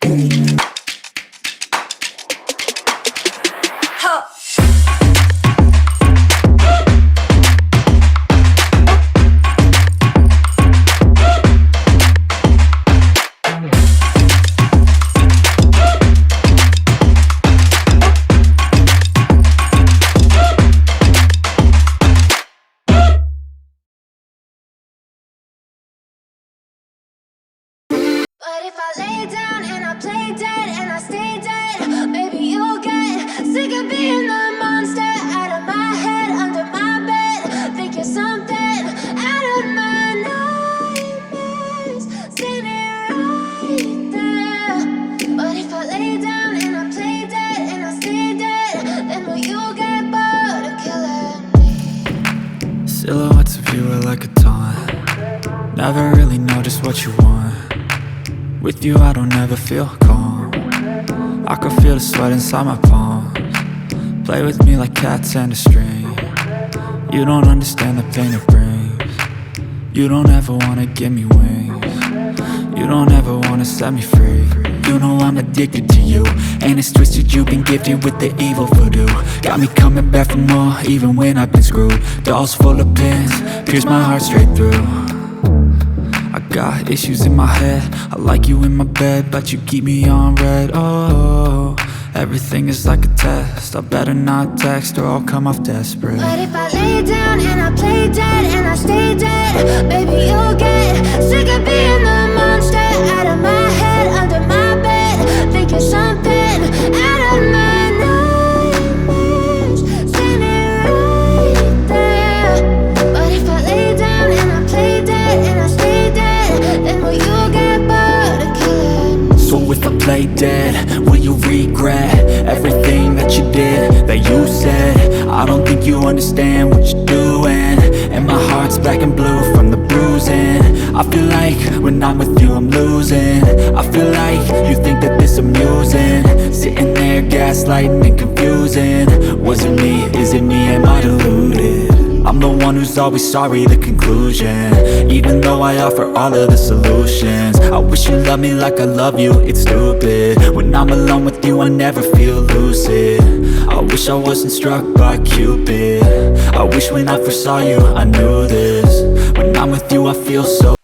But if I lay down and I play dead and I stay dead, maybe you'll get sick of being the monster out of my head, under my bed. Think you're something out of my nightmares, standing right there. But if I lay down and I play dead and I stay dead, then will you get bored of killing me? Silhouettes of you are like a taunt. Never really know just what you want. With you I don't ever feel calm. I can feel the sweat inside my palms. Play with me like cats and a string. You don't understand the pain it brings. You don't ever wanna give me wings. You don't ever wanna set me free. You know I'm addicted to you, and it's twisted, you've been gifted with the evil voodoo. Got me coming back for more, even when I've been screwed. Dolls full of pins, pierce my heart straight through. I got issues in my head, I like you in my bed, but you keep me on red. Oh, everything is like a test, I better not text or I'll come off desperate. But if I lay down and I play dead and I stay dead, baby you'll get sick of being the monster out of my head, under my bed. Think you're something out of my nightmares, standing right there. But if I lay down and I play dead and I stay dead, then will you get bored of killing me? So if I play dead, will you regret everything that you did, that you said? I don't think you understand what you're doing, and my heart's black and blue from the bruising. I feel like when I'm with you I'm losing. I feel like you think that this amusing, sitting there gaslighting and confusing. Was it me? Is it me? Am I deluded? I'm the one who's always sorry, the conclusion. Even though I offer all of the solutions, I wish you loved me like I love you, it's stupid. When I'm alone with you I never feel lucid. I wish I wasn't struck by Cupid. I wish when I first saw you I knew this. When I'm with you I feel so